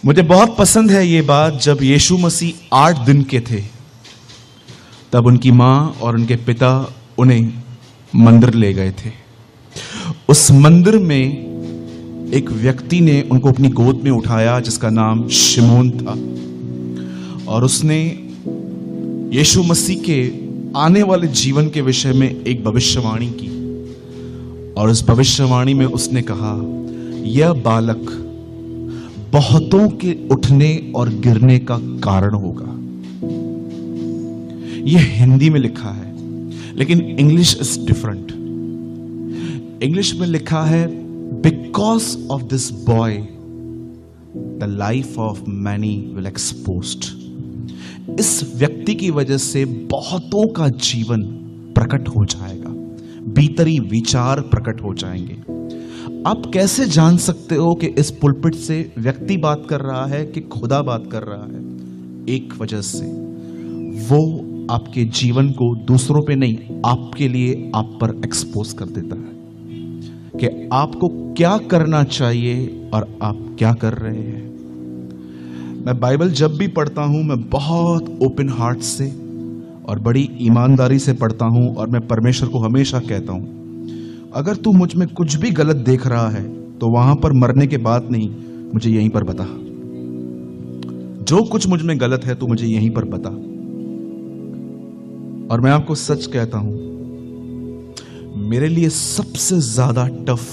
मुझे बहुत पसंद है ये बात, जब यीशु मसीह 8 दिन के थे तब उनकी माँ और उनके पिता उन्हें मंदिर ले गए थे। उस मंदिर में एक व्यक्ति ने उनको अपनी गोद में उठाया जिसका नाम शिमोन था, और उसने यीशु मसीह के आने वाले जीवन के विषय में एक भविष्यवाणी की। और उस भविष्यवाणी में उसने कहा, यह बालक बहुतों के उठने और गिरने का कारण होगा। यह हिंदी में लिखा है, लेकिन इंग्लिश इज डिफरेंट। इंग्लिश में लिखा है, because of this boy the life of many will exposed. इस व्यक्ति की वजह से बहुतों का जीवन प्रकट हो जाएगा, भीतरी विचार प्रकट हो जाएंगे। आप कैसे जान सकते हो कि इस पुलपिट से व्यक्ति बात कर रहा है कि खुदा बात कर रहा है? एक वजह से, वो आपके जीवन को दूसरों पे नहीं, आपके लिए आप पर एक्सपोज कर देता है कि आपको क्या करना चाहिए और आप क्या कर रहे हैं। मैं बाइबल जब भी पढ़ता हूं, मैं बहुत ओपन हार्ट से और बड़ी ईमानदारी से पढ़ता हूं, और मैं परमेश्वर को हमेशा कहता हूं, अगर तू मुझ में कुछ भी गलत देख रहा है तो वहां पर मरने के बाद नहीं, मुझे यहीं पर बता। जो कुछ मुझ में गलत है तू मुझे यहीं पर बता। और मैं आपको सच कहता हूं, मेरे लिए सबसे ज्यादा टफ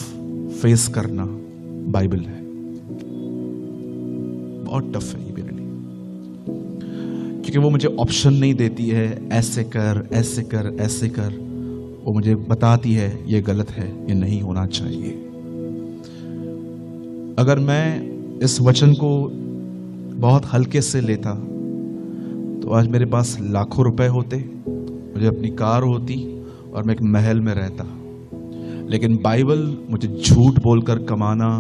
फेस करना बाइबल है। बहुत टफ है ये मेरे लिए, क्योंकि वो मुझे ऑप्शन नहीं देती है, ऐसे कर ऐसे कर ऐसे कर। वो मुझे बताती है ये गलत है, ये नहीं होना चाहिए। अगर मैं इस वचन को बहुत हल्के से लेता तो आज मेरे पास लाखों रुपए होते, मुझे अपनी कार होती और मैं एक महल में रहता। लेकिन बाइबल मुझे झूठ बोलकर कमाना,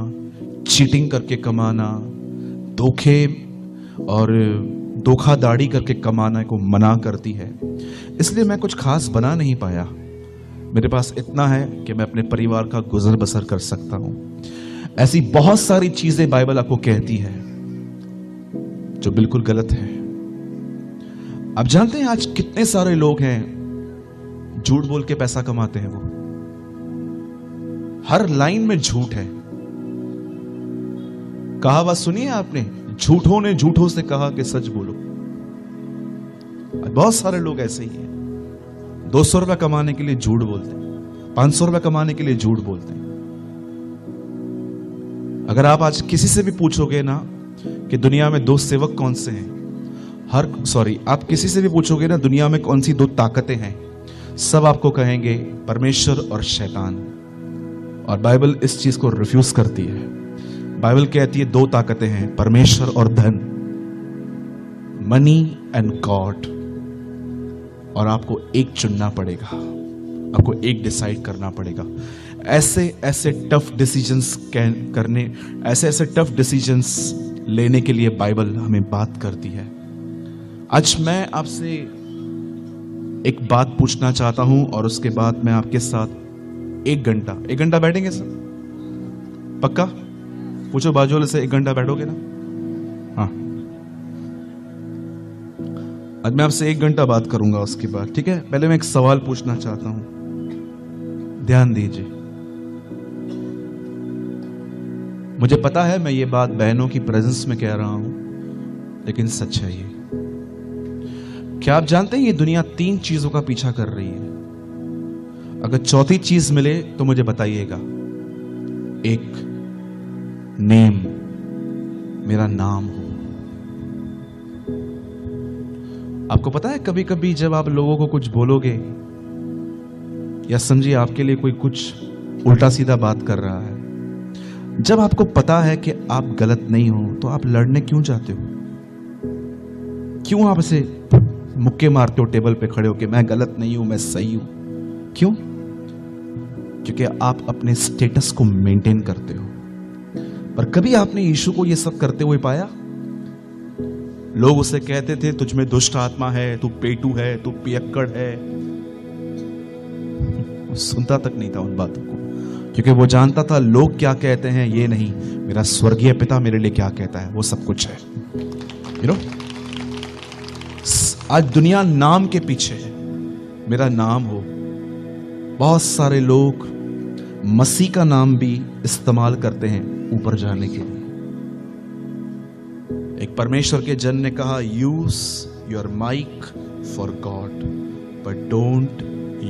चीटिंग करके कमाना, धोखे और धोखाधड़ी करके कमाने को मना करती है। इसलिए मैं कुछ खास बना नहीं पाया। मेरे पास इतना है कि मैं अपने परिवार का गुजर बसर कर सकता हूं। ऐसी बहुत सारी चीजें बाइबल आपको कहती है जो बिल्कुल गलत है। आप जानते हैं आज कितने सारे लोग हैं झूठ बोल के पैसा कमाते हैं। वो हर लाइन में झूठ है। कहावत सुनी है आपने, झूठों ने झूठों से कहा कि सच बोलो। बहुत सारे लोग ऐसे ही हैं। 200 रुपए कमाने के लिए झूठ बोलते हैं, 500 रुपए कमाने के लिए झूठ बोलते हैं। अगर आप आज किसी से भी पूछोगे ना कि दुनिया में 2 सेवक कौन से हैं, आप किसी से भी पूछोगे ना दुनिया में कौन सी 2 ताकतें हैं, सब आपको कहेंगे परमेश्वर और शैतान। और बाइबल इस चीज को रिफ्यूज करती है। बाइबल कहती है 2 ताकतें हैं, परमेश्वर और धन, मनी एंड गॉड। और आपको एक चुनना पड़ेगा, आपको एक डिसाइड करना पड़ेगा। ऐसे ऐसे टफ डिसीजंस करने, ऐसे ऐसे टफ डिसीजंस लेने के लिए बाइबल हमें बात करती है। आज मैं आपसे एक बात पूछना चाहता हूं और उसके बाद मैं आपके साथ 1 घंटा बैठेंगे सर? पक्का? पूछो बाजू वाले से, 1 घंटा बैठोगे ना? हाँ, आज मैं आपसे 1 घंटा बात करूंगा उसके बाद, ठीक है? पहले मैं एक सवाल पूछना चाहता हूं, ध्यान दीजिए। मुझे पता है मैं ये बात बहनों की प्रेजेंस में कह रहा हूं, लेकिन सच है ये। क्या आप जानते हैं ये दुनिया 3 चीजों का पीछा कर रही है? अगर चौथी चीज मिले तो मुझे बताइएगा। 1, नेम, मेरा नाम हो। आपको पता है कभी कभी जब आप लोगों को कुछ बोलोगे या समझिए आपके लिए कोई कुछ उल्टा सीधा बात कर रहा है, जब आपको पता है कि आप गलत नहीं हो तो आप लड़ने क्यों जाते हो? क्यों आप ऐसे मुक्के मारते हो टेबल पे खड़े हो कि मैं गलत नहीं हूं, मैं सही हूं? क्यों? क्योंकि आप अपने स्टेटस को मेंटेन करते हो। पर कभी आपने यीशु को यह सब करते हुए पाया? लोग उसे कहते थे तुझ में दुष्ट आत्मा है, तू पेटू है, तू पियक्कड़ है। सुनता तक नहीं था उन बातों को, क्योंकि वो जानता था लोग क्या कहते हैं ये नहीं, मेरा स्वर्गीय पिता मेरे लिए क्या कहता है वो सब कुछ है। यू नो, आज दुनिया नाम के पीछे है, मेरा नाम हो। बहुत सारे लोग मसीह का नाम भी इस्तेमाल करते हैं ऊपर जाने के लिए। एक परमेश्वर के जन ने कहा, use your mic for God but don't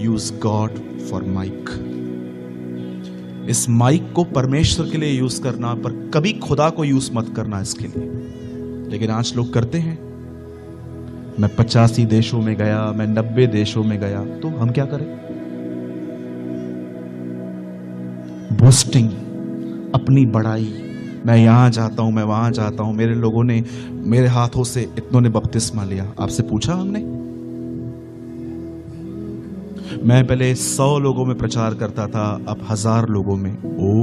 use God for mic. इस माइक को परमेश्वर के लिए यूज करना, पर कभी खुदा को यूज मत करना इसके लिए। लेकिन आज लोग करते हैं। मैं 85 देशों में गया, मैं 90 देशों में गया, तो हम क्या करें? बोस्टिंग, अपनी बड़ाई, मैं यहां जाता हूं, मैं वहां जाता हूं, मेरे लोगों ने, मेरे हाथों से इतनों ने बपतिस्मा लिया। आपसे पूछा हमने? मैं पहले 100 लोगों में प्रचार करता था, अब 1000 लोगों में। ओ,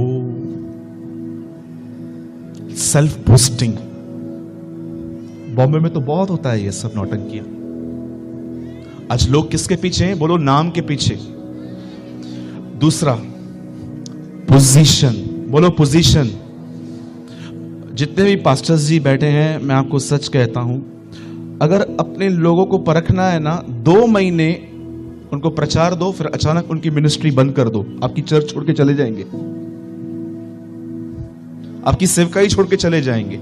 सेल्फ बोस्टिंग। बॉम्बे में तो बहुत होता है ये सब नौटंकियां। आज लोग किसके पीछे हैं? बोलो, नाम के पीछे। दूसरा, पोजीशन। बोलो पोजीशन। जितने भी पास्टर्स जी बैठे हैं, मैं आपको सच कहता हूं, अगर अपने लोगों को परखना है ना, 2 महीने उनको प्रचार दो, फिर अचानक उनकी मिनिस्ट्री बंद कर दो, आपकी चर्च छोड़ के चले जाएंगे, आपकी सेवकाई छोड़ के चले जाएंगे।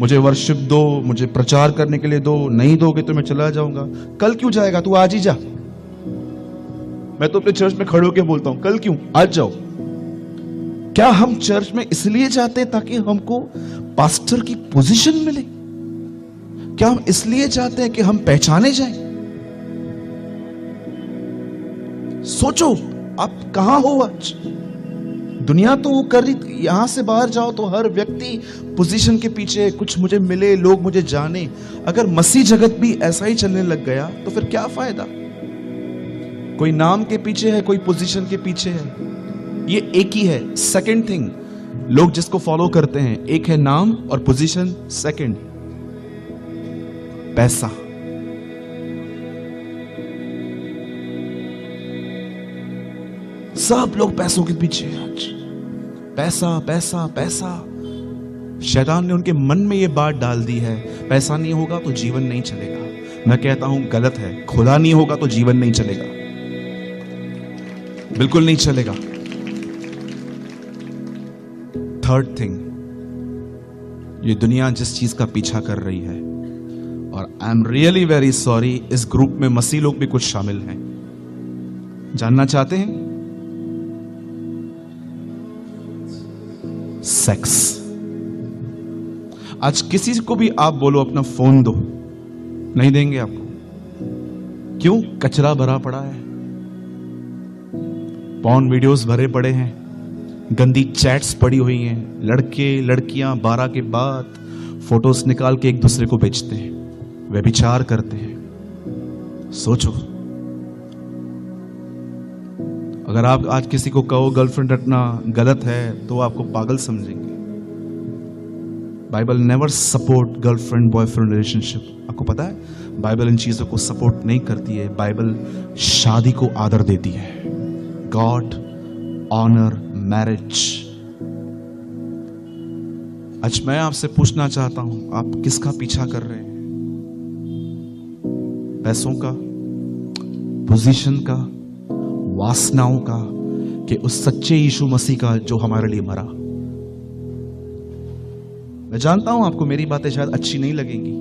मुझे वर्शिप दो, मुझे प्रचार करने के लिए दो, नहीं दोगे तो मैं चला जाऊंगा। कल क्यों जाएगा? तू आज ही जा। मैं तो अपने चर्च में खड़े होकर बोलता हूं, कल क्यों? आज जाओ। क्या हम चर्च में इसलिए जाते हैं ताकि हमको पास्टर की पोजीशन मिले? क्या हम इसलिए जाते हैं कि हम पहचाने जाएं? सोचो, आप कहां हो आज? दुनिया तो वो कर रही, यहां से बाहर जाओ तो हर व्यक्ति पोजीशन के पीछे, कुछ मुझे मिले, लोग मुझे जाने। अगर मसीह जगत भी ऐसा ही चलने लग गया तो फिर क्या फायदा? कोई नाम के पीछे है, कोई पोजीशन के पीछे है, ये एक ही है। सेकंड थिंग, लोग जिसको फॉलो करते हैं, एक है नाम और पोजीशन, सेकंड पैसा। सब लोग पैसों के पीछे हैं आज। पैसा पैसा पैसा। शैतान ने उनके मन में यह बात डाल दी है, पैसा नहीं होगा तो जीवन नहीं चलेगा। मैं कहता हूं गलत है। खुदा नहीं होगा तो जीवन नहीं चलेगा, बिल्कुल नहीं चलेगा। थर्ड थिंग, ये दुनिया जिस चीज का पीछा कर रही है, और I am really very sorry, इस ग्रुप में मसीह लोग भी कुछ शामिल हैं। जानना चाहते हैं? सेक्स। आज किसी को भी आप बोलो अपना फोन दो, नहीं देंगे आपको। क्यों? कचरा भरा पड़ा है, पॉर्न वीडियोस भरे पड़े हैं, गंदी चैट्स पड़ी हुई हैं, लड़के लड़कियां 12 के बाद फोटोस निकाल के एक दूसरे को बेचते हैं, व्यभिचार करते हैं। सोचो, अगर आप आज किसी को कहो गर्लफ्रेंड रखना गलत है तो आपको पागल समझेंगे। Bible never support girlfriend boyfriend relationship. आपको पता है, बाइबल इन चीजों को सपोर्ट नहीं करती है। बाइबल शादी को आदर देती है। God honour marriage. आज मैं आपसे पूछना चाहता हूं, आप किसका पीछा कर रहे हैं? पैसों का, पोजीशन का, वासनाओं का, कि उस सच्चे यीशु मसीह का जो हमारे लिए मरा? मैं जानता हूं आपको मेरी बातें शायद अच्छी नहीं लगेंगी,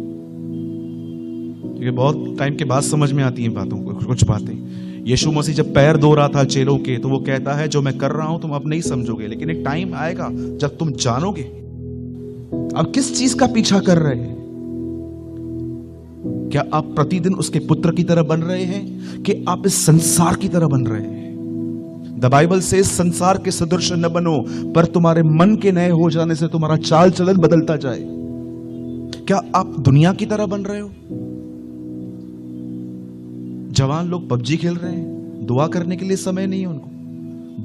क्योंकि बहुत टाइम के बाद समझ में आती हैं बातों को, कुछ बातें। यीशु मसीह जब पैर धो रहा था चेलों के, तो वो कहता है जो मैं कर रहा हूं तुम अब नहीं समझोगे, लेकिन एक टाइम आएगा जब तुम जानोगे। आप किस चीज का पीछा कर रहे हैं? क्या आप प्रतिदिन उसके पुत्र की तरह बन रहे हैं कि आप इस संसार की तरह बन रहे हैं? द बाइबल से संसार के सदृश न बनो, पर तुम्हारे मन के नए हो जाने से तुम्हारा चाल चलन बदलता जाए। क्या आप दुनिया की तरह बन रहे हो? जवान लोग पबजी खेल रहे हैं, दुआ करने के लिए समय नहीं है उनको,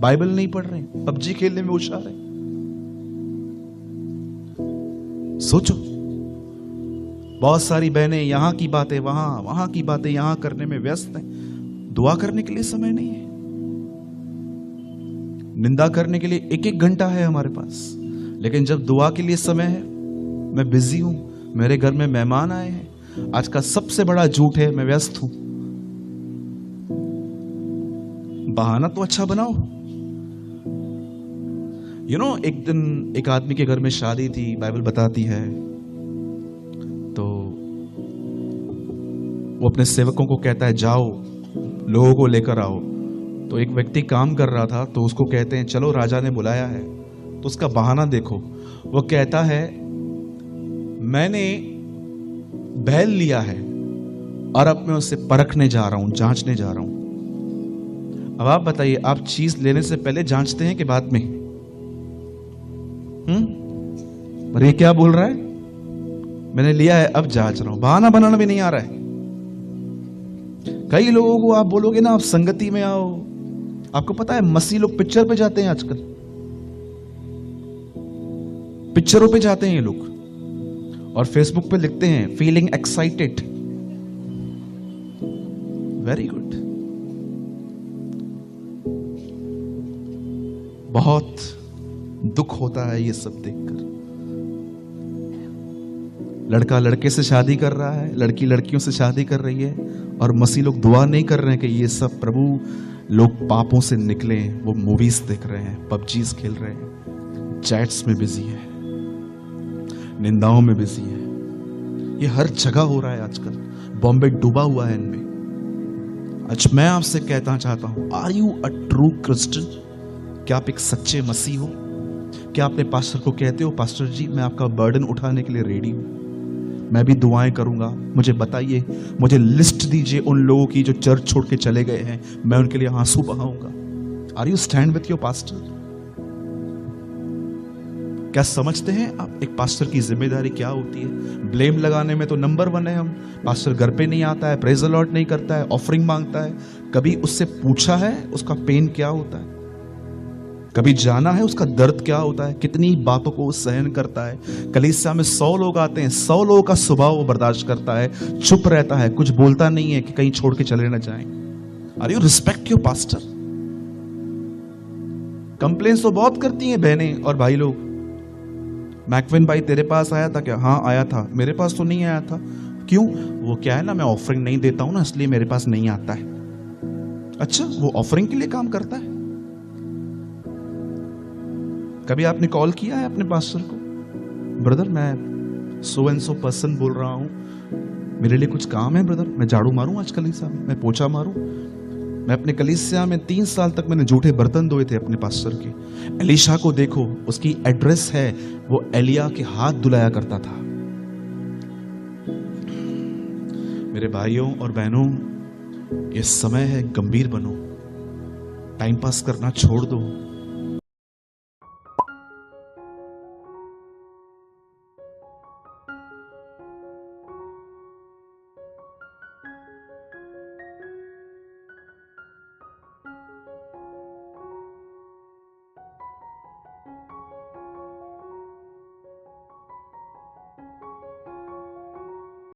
बाइबल नहीं पढ़ रहे हैं, पबजी खेलने में होशियार है। सोचो, बहुत सारी बहनें यहां की बातें वहां, वहां की बातें यहां करने में व्यस्त हैं, दुआ करने के लिए समय नहीं है। निंदा करने के लिए एक एक घंटा है हमारे पास, लेकिन जब दुआ के लिए समय है, मैं बिजी हूं, मेरे घर में मेहमान आए हैं। आज का सबसे बड़ा झूठ है मैं व्यस्त हूं। बहाना तो अच्छा बनाओ। एक दिन एक आदमी के घर में शादी थी, बाइबल बताती है, तो वो अपने सेवकों को कहता है जाओ लोगों को लेकर आओ। तो एक व्यक्ति काम कर रहा था, तो उसको कहते हैं चलो राजा ने बुलाया है। तो उसका बहाना देखो, वो कहता है मैंने बैल लिया है और अब मैं उसे परखने जा रहा हूं, जांचने जा रहा हूं। अब आप बताइए, आप चीज लेने से पहले जांचते हैं कि बाद में? पर ये क्या बोल रहा है, मैंने लिया है अब जांच रहा हूं। बहाना बनाना भी नहीं आ रहा है। कई लोगों को आप बोलोगे ना आप संगति में आओ, आपको पता है मसीह लोग पिक्चर पे जाते हैं आजकल, पिक्चरों पे जाते हैं ये लोग और फेसबुक पे लिखते हैं फीलिंग एक्साइटेड। Very good. बहुत दुख होता है ये सब देखकर। लड़का लड़के से शादी कर रहा है, लड़की लड़कियों से शादी कर रही है, और मसीह लोग दुआ नहीं कर रहे हैं कि ये सब प्रभु लोग पापों से निकले। वो मूवीज देख रहे हैं, पबजीज खेल रहे हैं, चैट्स में बिजी है, निंदाओं में बिजी है। ये हर जगह हो रहा है आजकल। बॉम्बे डूबा हुआ है इनमें। आज मैं आपसे कहना चाहता हूं, are you a true Christian? क्या आप एक सच्चे मसीह हो? क्या अपने पास्टर को कहते हो पास्टर जी मैं आपका बर्डन उठाने के लिए रेडी हूं, मैं भी दुआएं करूंगा, मुझे बताइए, मुझे लिस्ट दीजिए उन लोगों की जो चर्च छोड़ के चले गए हैं, मैं उनके लिए आंसू बहाऊंगा। Are you stand with your pastor? क्या समझते हैं आप एक पास्टर की जिम्मेदारी क्या होती है? ब्लेम लगाने में तो नंबर 1 है हम। पास्टर घर पे नहीं आता है, प्रेज द लॉर्ड नहीं करता है, ऑफरिंग मांगता है। कभी उससे पूछा है उसका पेन क्या होता है? कभी जाना है उसका दर्द क्या होता है? कितनी बातों को सहन करता है। कलीसिया में 100 लोग आते हैं, 100 लोगों का स्वभाव वो बर्दाश्त करता है, चुप रहता है, कुछ बोलता नहीं है कि कहीं छोड़ के चले ना जाएं। Are you respect your pastor? Complaints तो बहुत करती हैं बहनें और भाई लोग। मैकविन भाई तेरे पास आया था क्या? हाँ आया था। मेरे पास तो नहीं आया था। क्यों? वो क्या है ना, मैं ऑफरिंग नहीं देता हूं ना, इसलिए मेरे पास नहीं आता है। अच्छा, वो ऑफरिंग के लिए काम करता है? कभी आपने कॉल किया है अपने पास्टर को, ब्रदर मैं सो एंड सो पर्सन बोल रहा हूं, मेरे लिए कुछ काम है ब्रदर, मैं झाड़ू मारूं आज कलीसिया में, मैं पोछा मारूं? मैं अपने कलीसिया में 3 साल तक मैंने जूठे बर्तन धोए थे अपने पास्टर के। एलिशा को देखो, उसकी एड्रेस है, वो एलिया के हाथ धुलाया करता था। मेरे भाइयों और बहनों, ये समय है, गंभीर बनो, टाइम पास करना छोड़ दो।